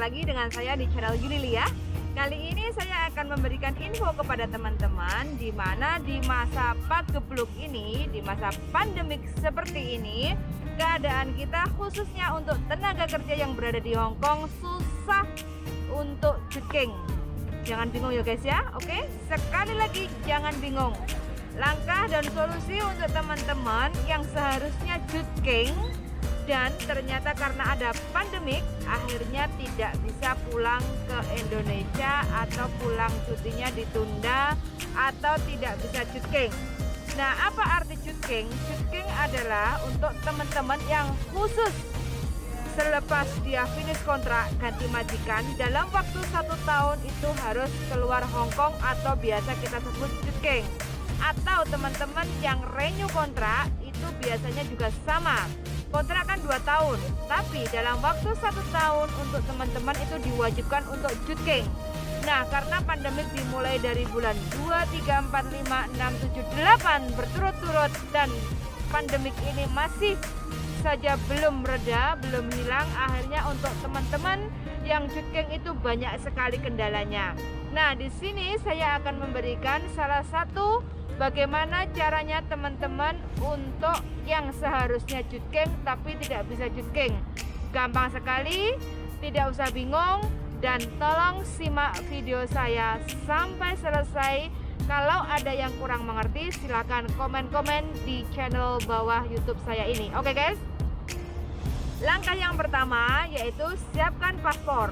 lagi dengan saya di channel Yulilia. Kali ini saya akan memberikan info kepada teman-teman di mana di masa pagebluk ini, di masa pandemik seperti ini, keadaan kita khususnya untuk tenaga kerja yang berada di Hong Kong susah untuk cutking. Jangan bingung ya guys ya, oke? Sekali lagi jangan bingung. Langkah dan solusi untuk teman-teman yang seharusnya cutking dan ternyata karena ada pandemik akhirnya tidak bisa pulang ke Indonesia atau pulang cutinya ditunda atau tidak bisa cutking. Nah, apa arti cutking? Cutking adalah untuk teman-teman yang khusus selepas dia finish kontrak ganti majikan dalam waktu 1 tahun itu harus keluar Hong Kong atau biasa kita sebut cutking. Atau teman-teman yang renew kontrak itu biasanya juga sama. Kontrak kan 2 tahun, tapi dalam waktu 1 tahun untuk teman-teman itu diwajibkan untuk cutking. Nah, karena pandemik dimulai dari bulan 2, 3, 4, 5, 6, 7, 8 berturut-turut dan pandemik ini masih saja belum reda, belum hilang, akhirnya untuk teman-teman yang cutking itu banyak sekali kendalanya. Nah, di sini saya akan memberikan salah satu bagaimana caranya teman-teman untuk yang seharusnya cutking tapi tidak bisa cutking. Gampang sekali, tidak usah bingung, dan tolong simak video saya sampai selesai. Kalau ada yang kurang mengerti silakan komen-komen di channel bawah YouTube saya ini. Oke guys. Langkah yang pertama yaitu siapkan paspor.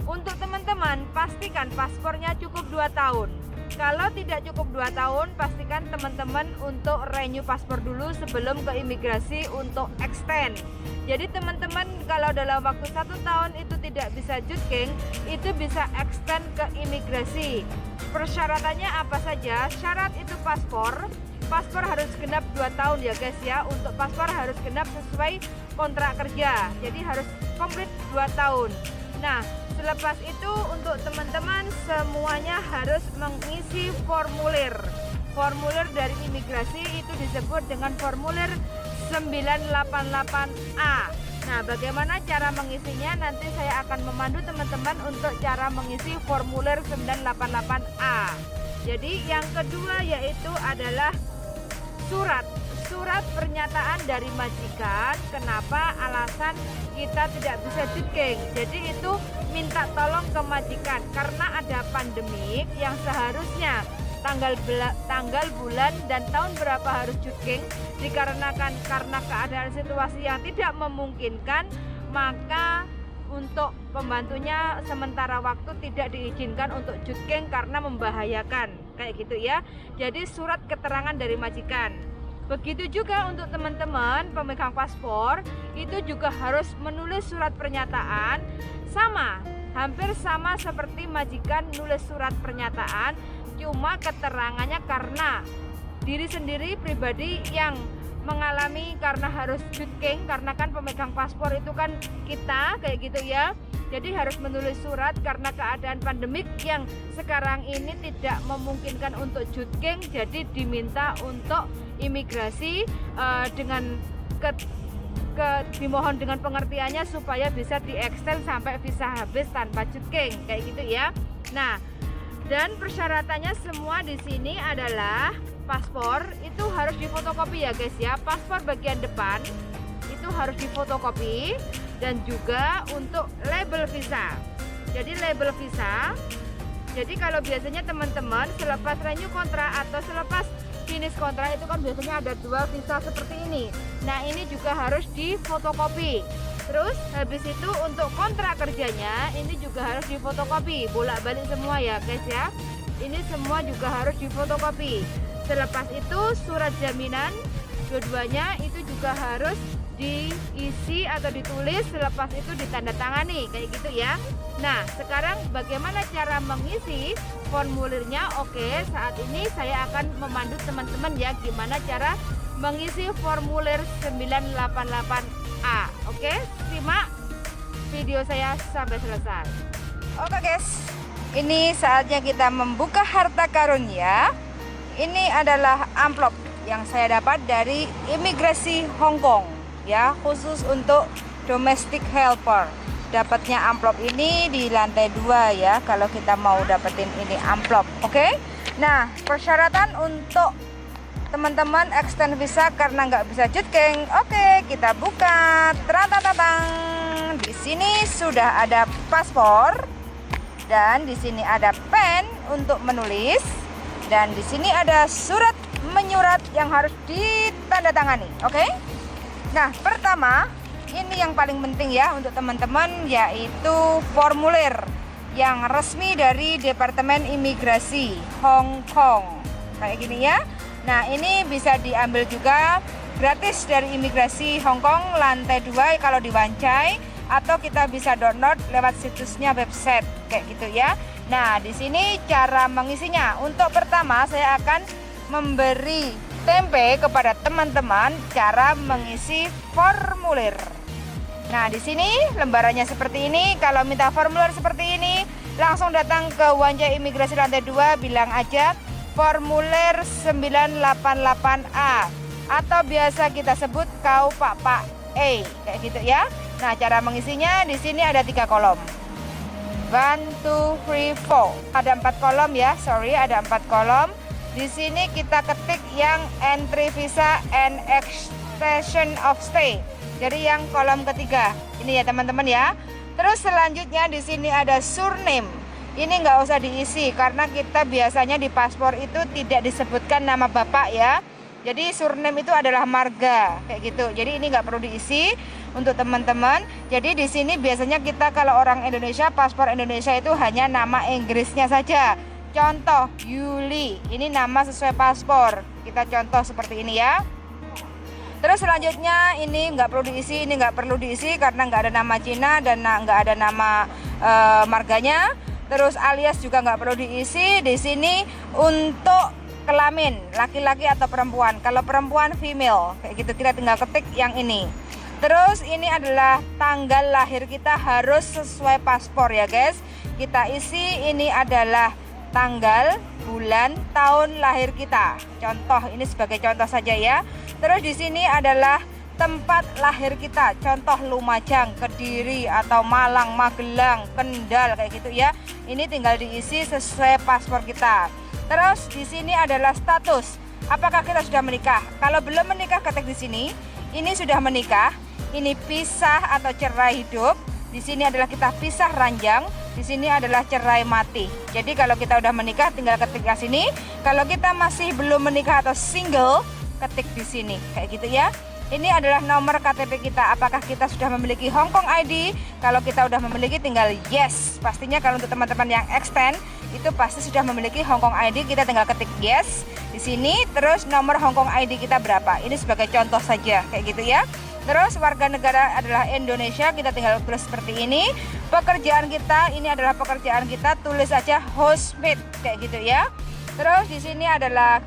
Untuk teman-teman pastikan paspornya cukup 2 tahun. Kalau tidak cukup 2 tahun, pastikan teman-teman untuk renew paspor dulu sebelum ke imigrasi untuk extend. Jadi teman-teman kalau dalam waktu 1 tahun itu tidak bisa cutking, itu bisa extend ke imigrasi. Persyaratannya apa saja? Syarat itu paspor harus genap 2 tahun ya guys ya. Untuk paspor harus genap sesuai kontrak kerja. Jadi harus komplit 2 tahun. Nah, selepas itu untuk teman-teman semuanya harus mengisi formulir. Formulir dari imigrasi itu disebut dengan formulir 988A. Nah, bagaimana cara mengisinya? Nanti saya akan memandu teman-teman untuk cara mengisi formulir 988A. Jadi yang kedua yaitu adalah surat pernyataan dari majikan kenapa alasan kita tidak bisa cutking. Jadi itu minta tolong ke majikan karena ada pandemik yang seharusnya tanggal bulan dan tahun berapa harus cutking, dikarenakan karena keadaan situasi yang tidak memungkinkan, maka untuk pembantunya sementara waktu tidak diizinkan untuk cutking karena membahayakan kayak gitu ya. Jadi surat keterangan dari majikan. Begitu juga untuk teman-teman pemegang paspor itu juga harus menulis surat pernyataan, hampir sama seperti majikan nulis surat pernyataan, cuma keterangannya karena diri sendiri pribadi yang mengalami karena harus cutking, karena kan pemegang paspor itu kan kita kayak gitu ya. Jadi harus menulis surat karena keadaan pandemik yang sekarang ini tidak memungkinkan untuk cutking, jadi diminta untuk imigrasi dimohon dengan pengertiannya supaya bisa di-extend sampai visa habis tanpa cutking kayak gitu ya. Nah, dan persyaratannya semua di sini adalah paspor itu harus difotokopi ya guys ya. Paspor bagian depan itu harus difotokopi dan juga untuk label visa. Jadi label visa. Jadi kalau biasanya teman-teman selepas renew kontrak atau selepas finish kontrak itu kan biasanya ada 2 visa seperti ini. Nah, ini juga harus difotokopi. Terus habis itu untuk kontrak kerjanya ini juga harus difotokopi, bolak-balik semua ya guys ya. Ini semua juga harus difotokopi. Selepas itu surat jaminan dua-duanya itu juga harus diisi atau ditulis, selepas itu ditandatangani kayak gitu ya. Nah, sekarang bagaimana cara mengisi formulirnya? Oke, saat ini saya akan memandu teman-teman ya gimana cara mengisi formulir 988A. Oke, simak video saya sampai selesai. Oke guys, ini saatnya kita membuka harta karun ya. Ini adalah amplop yang saya dapat dari imigrasi Hong Kong ya, khusus untuk domestic helper. dapatnya amplop ini di lantai 2 ya, kalau kita mau dapetin ini amplop. Oke. Nah, persyaratan untuk teman-teman extend visa karena nggak bisa jutking. Oke, kita buka. Tratatatatang. Di sini sudah ada paspor dan di sini ada pen untuk menulis dan di sini ada surat menyurat yang harus ditandatangani. Oke. Nah, pertama ini yang paling penting ya untuk teman-teman, yaitu formulir yang resmi dari Departemen Imigrasi Hong Kong. Kayak gini ya. Nah, ini bisa diambil juga gratis dari Imigrasi Hong Kong lantai 2 kalau di Wan Chai, atau kita bisa download lewat situsnya website kayak gitu ya. Nah, di sini cara mengisinya. Untuk pertama saya akan memberi tempe kepada teman-teman cara mengisi formulir. Nah, di sini lembarannya seperti ini. Kalau minta formulir seperti ini, langsung datang ke Wan Chai Imigrasi lantai 2, bilang aja formulir 988A atau biasa kita sebut kau Pak E kayak gitu ya. Nah, cara mengisinya di sini ada 3 kolom. 1, 2, 3, 4. Ada 4 kolom ya. Sorry, ada 4 kolom. Di sini kita ketik yang entry visa and extension of stay. Jadi yang kolom ketiga. Ini ya teman-teman ya. Terus selanjutnya di sini ada surname. Ini nggak usah diisi karena kita biasanya di paspor itu tidak disebutkan nama bapak ya. Jadi surname itu adalah marga kayak gitu. Jadi ini nggak perlu diisi untuk teman-teman. Jadi di sini biasanya kita kalau orang Indonesia, paspor Indonesia itu hanya nama Inggrisnya saja. Contoh Yuli, ini nama sesuai paspor. Kita contoh seperti ini ya. Terus selanjutnya ini nggak perlu diisi, ini nggak perlu diisi karena nggak ada nama Cina dan nggak ada nama marganya. Terus alias juga nggak perlu diisi. Di sini untuk kelamin laki-laki atau perempuan. Kalau perempuan female kayak gitu, kita tinggal ketik yang ini. Terus ini adalah tanggal lahir kita harus sesuai paspor ya guys. Kita isi ini adalah tanggal, bulan, tahun lahir kita. Contoh ini sebagai contoh saja ya. Terus di sini adalah tempat lahir kita, contoh Lumajang, Kediri atau Malang, Magelang, Kendal kayak gitu ya. Ini tinggal diisi sesuai paspor kita. Terus di sini adalah status. Apakah kita sudah menikah? Kalau belum menikah ketik di sini. Ini sudah menikah. Ini pisah atau cerai hidup. Di sini adalah kita pisah ranjang. Di sini adalah cerai mati. Jadi kalau kita udah menikah tinggal ketik di sini. Kalau kita masih belum menikah atau single, ketik di sini kayak gitu ya. Ini adalah nomor KTP kita. Apakah kita sudah memiliki Hong Kong ID? Kalau kita sudah memiliki tinggal yes. Pastinya kalau untuk teman-teman yang extend itu pasti sudah memiliki Hong Kong ID. Kita tinggal ketik yes di sini. Terus nomor Hong Kong ID kita berapa? Ini sebagai contoh saja kayak gitu ya. Terus warga negara adalah Indonesia. Kita tinggal tulis seperti ini. Pekerjaan kita ini adalah pekerjaan kita. Tulis aja housemate kayak gitu ya. Terus di sini adalah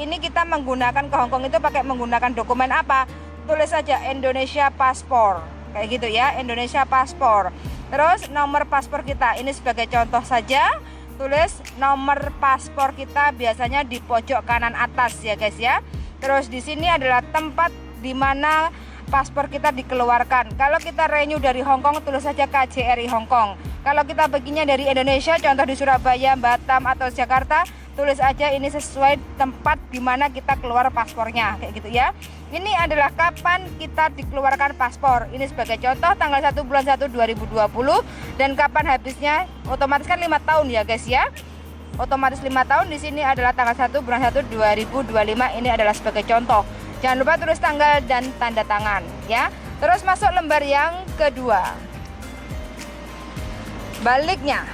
ini kita menggunakan ke Hong Kong itu pakai menggunakan dokumen apa? Tulis saja Indonesia paspor kayak gitu ya, Indonesia paspor. Terus nomor paspor kita ini sebagai contoh saja, tulis nomor paspor kita biasanya di pojok kanan atas ya guys ya. Terus di sini adalah tempat di mana paspor kita dikeluarkan. Kalau kita renew dari Hong Kong, tulis saja KJRI Hong Kong. Kalau kita baginya dari Indonesia, contoh di Surabaya, Batam atau Jakarta, tulis aja ini sesuai tempat di mana kita keluar paspornya kayak gitu ya. Ini adalah kapan kita dikeluarkan paspor. Ini sebagai contoh tanggal 1 bulan 1 2020 dan kapan habisnya. Otomatis kan 5 tahun ya guys ya. Otomatis 5 tahun. Di sini adalah tanggal 1 bulan 1 2025. Ini adalah sebagai contoh. Jangan lupa tulis tanggal dan tanda tangan ya. Terus masuk lembar yang kedua. Baliknya,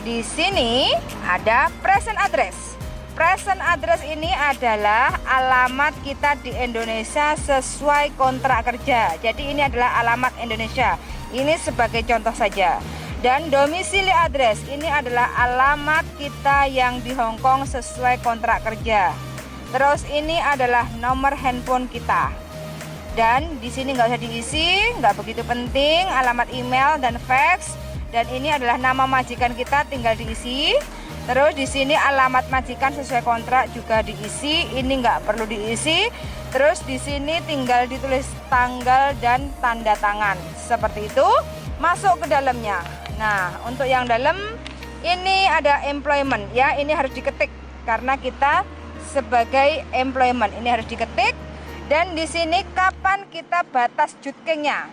di sini ada present address. Present address ini adalah alamat kita di Indonesia sesuai kontrak kerja. Jadi ini adalah alamat Indonesia. Ini sebagai contoh saja. Dan domisili address ini adalah alamat kita yang di Hong Kong sesuai kontrak kerja. Terus ini adalah nomor handphone kita. Dan di sini nggak usah diisi, nggak begitu penting. Alamat email dan fax. Dan ini adalah nama majikan kita, tinggal diisi. Terus di sini alamat majikan sesuai kontrak juga diisi. Ini nggak perlu diisi. Terus di sini tinggal ditulis tanggal dan tanda tangan seperti itu. masuk ke dalamnya. Nah, untuk yang dalam ini ada employment ya, ini harus diketik karena kita sebagai employment ini harus diketik. Dan di sini kapan kita batas jutkengnya.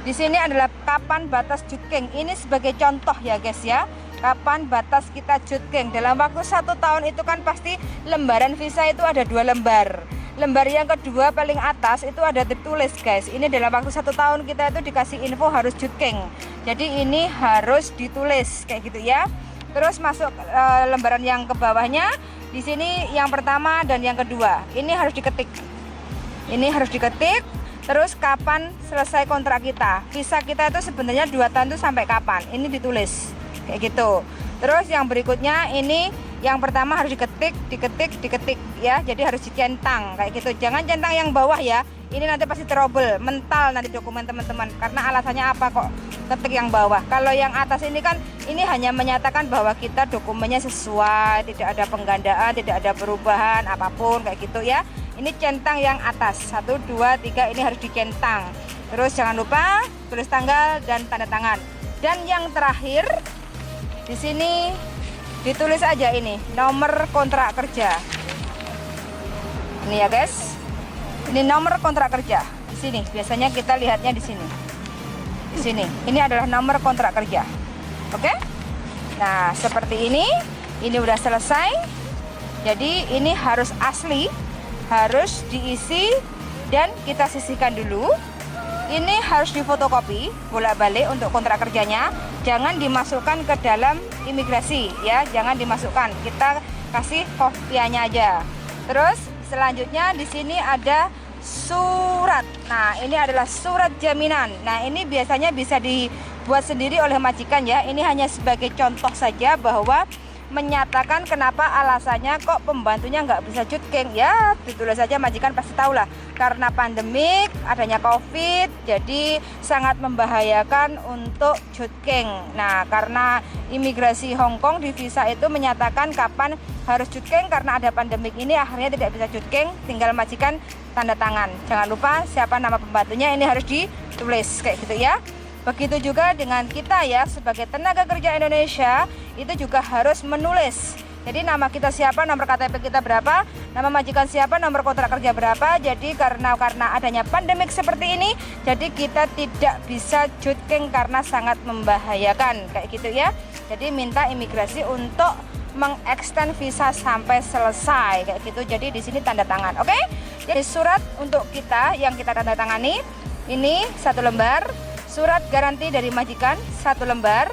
Di sini adalah kapan batas jutkeng. Ini sebagai contoh ya guys ya. Kapan batas kita jutkeng. Dalam waktu 1 tahun itu kan pasti lembaran visa itu ada 2 lembar. Lembar yang kedua paling atas itu ada tertulis guys. Ini dalam waktu 1 tahun kita itu dikasih info harus jutkeng. Jadi ini harus ditulis kayak gitu ya. Terus masuk lembaran yang ke bawahnya. Di sini yang pertama dan yang kedua. Ini harus diketik. Ini harus diketik. Terus kapan selesai kontrak kita. Visa kita itu sebenarnya 2 tahun itu sampai kapan. Ini ditulis kayak gitu. Terus yang berikutnya ini yang pertama harus diketik ya. Jadi harus dicentang kayak gitu. Jangan centang yang bawah ya. Ini nanti pasti trouble, mental nanti dokumen teman-teman. Karena alasannya apa kok ketik yang bawah. Kalau yang atas ini kan ini hanya menyatakan bahwa kita dokumennya sesuai, tidak ada penggandaan, tidak ada perubahan apapun kayak gitu ya. Ini centang yang atas 1, 2, 3 ini harus dicentang. Terus jangan lupa tulis tanggal dan tanda tangan. Dan yang terakhir di sini ditulis aja ini nomor kontrak kerja. Ini ya guys. Ini nomor kontrak kerja. Di sini biasanya kita lihatnya di sini. Di sini. Ini adalah nomor kontrak kerja. Oke? Nah, seperti ini. Ini udah selesai. Jadi ini harus asli, harus diisi dan kita sisihkan dulu. Ini harus difotokopi bolak-balik untuk kontrak kerjanya. Jangan dimasukkan ke dalam imigrasi ya, jangan dimasukkan. Kita kasih kopiannya aja. Terus selanjutnya di sini ada surat. Nah, ini adalah surat jaminan. Nah, ini biasanya bisa dibuat sendiri oleh majikan ya. Ini hanya sebagai contoh saja bahwa menyatakan kenapa alasannya kok pembantunya nggak bisa jutkeng ya, ditulis saja, majikan pasti tahu lah. Karena pandemik, adanya COVID, jadi sangat membahayakan untuk jutkeng. Nah, karena imigrasi Hong Kong di visa itu menyatakan kapan harus jutkeng karena ada pandemik ini, akhirnya tidak bisa jutkeng, tinggal majikan tanda tangan. Jangan lupa siapa nama pembantunya ini harus ditulis kayak gitu ya. Begitu juga dengan kita ya, sebagai tenaga kerja Indonesia itu juga harus menulis. Jadi nama kita siapa, nomor KTP kita berapa, nama majikan siapa, nomor kontrak kerja berapa. Jadi karena adanya pandemik seperti ini, jadi kita tidak bisa jutkeng karena sangat membahayakan kayak gitu ya. Jadi minta imigrasi untuk mengextend visa sampai selesai kayak gitu. Jadi di sini tanda tangan, oke? Jadi surat untuk kita yang kita tanda tangani ini 1 lembar. Surat garansi dari majikan 1 lembar,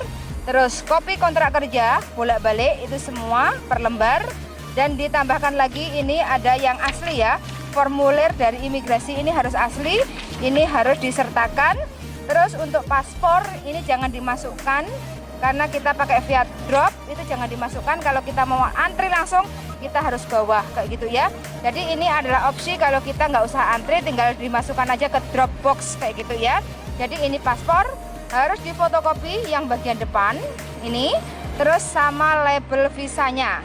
terus kopi kontrak kerja bolak-balik itu semua per lembar, dan ditambahkan lagi ini ada yang asli ya, formulir dari imigrasi ini harus asli, ini harus disertakan. Terus untuk paspor ini jangan dimasukkan karena kita pakai via drop, itu jangan dimasukkan. Kalau kita mau antri langsung kita harus bawa kayak gitu ya. Jadi ini adalah opsi kalau kita nggak usah antri, tinggal dimasukkan aja ke drop box kayak gitu ya. Jadi ini paspor harus difotokopi yang bagian depan ini, terus sama label visanya.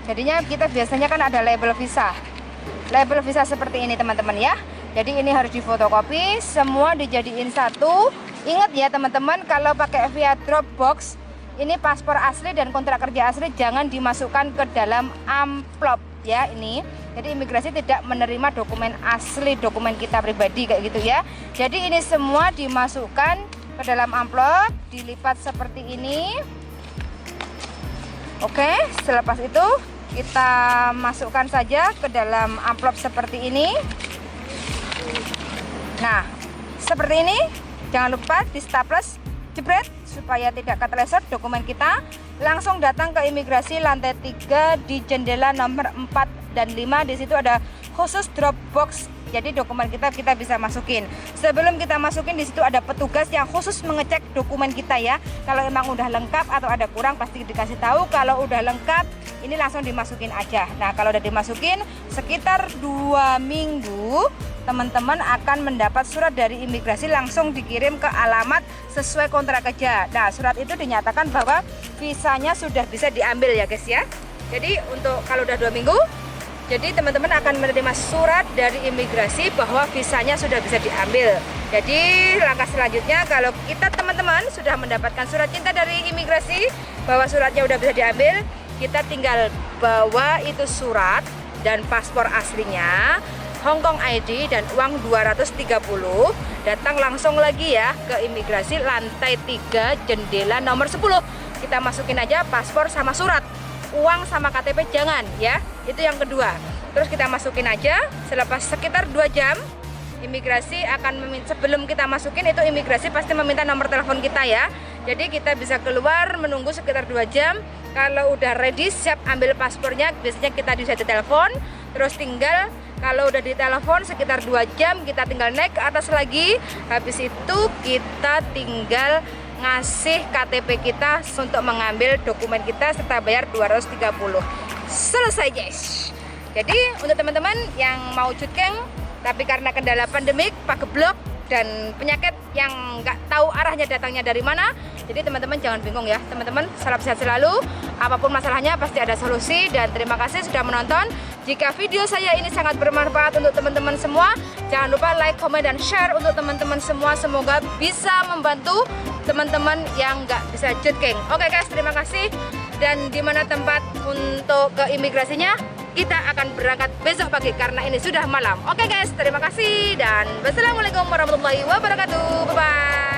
Jadinya kita biasanya kan ada label visa seperti ini teman-teman ya. Jadi ini harus difotokopi, semua dijadiin satu. Ingat ya teman-teman, kalau pakai via Dropbox ini paspor asli dan kontrak kerja asli jangan dimasukkan ke dalam amplop ya ini. Jadi imigrasi tidak menerima dokumen asli, dokumen kita pribadi kayak gitu ya. Jadi ini semua dimasukkan ke dalam amplop, dilipat seperti ini. Oke, selepas itu kita masukkan saja ke dalam amplop seperti ini. Nah, seperti ini. Jangan lupa di staples, jebret supaya tidak keteleset dokumen kita. Langsung datang ke imigrasi lantai 3 di jendela nomor 4 dan 5. Di situ ada khusus Dropbox. Jadi dokumen kita bisa masukin. Sebelum kita masukin di situ ada petugas yang khusus mengecek dokumen kita ya. Kalau emang udah lengkap atau ada kurang pasti dikasih tahu. Kalau udah lengkap ini langsung dimasukin aja. Nah, kalau udah dimasukin sekitar 2 minggu teman-teman akan mendapat surat dari imigrasi langsung dikirim ke alamat sesuai kontrak kerja. Nah, surat itu dinyatakan bahwa visanya sudah bisa diambil ya guys ya. Jadi untuk kalau udah 2 minggu Jadi teman-teman akan menerima surat dari imigrasi bahwa visanya sudah bisa diambil. Jadi langkah selanjutnya kalau kita teman-teman sudah mendapatkan surat cinta dari imigrasi bahwa suratnya sudah bisa diambil, kita tinggal bawa itu surat dan paspor aslinya, Hong Kong ID dan uang 230, datang langsung lagi ya ke imigrasi lantai 3 jendela nomor 10. Kita masukin aja paspor sama surat. Uang sama KTP jangan ya, itu yang kedua. Terus kita masukin aja, selepas sekitar 2 jam imigrasi akan meminta, sebelum kita masukin itu imigrasi pasti meminta nomor telepon kita ya. Jadi kita bisa keluar menunggu sekitar 2 jam. Kalau udah ready siap ambil paspornya, biasanya kita bisa ditelepon. Terus tinggal kalau udah ditelepon sekitar 2 jam kita tinggal naik ke atas lagi. Habis itu kita tinggal ngasih KTP kita untuk mengambil dokumen kita serta bayar 230. Selesai guys. Jadi untuk teman-teman yang mau cutkeng tapi karena kendala pandemik, pageblok dan penyakit yang nggak tahu arahnya datangnya dari mana, jadi teman-teman jangan bingung ya teman-teman. Salam sehat selalu, apapun masalahnya pasti ada solusi. Dan terima kasih sudah menonton. Jika video saya ini sangat bermanfaat untuk teman-teman semua, jangan lupa like, comment, dan share untuk teman-teman semua. Semoga bisa membantu teman-teman yang nggak bisa cutkeng. Oke guys, terima kasih. Dan di mana tempat untuk ke imigrasinya, kita akan berangkat besok pagi karena ini sudah malam. Oke guys, terima kasih dan wassalamualaikum warahmatullahi wabarakatuh. Bye bye.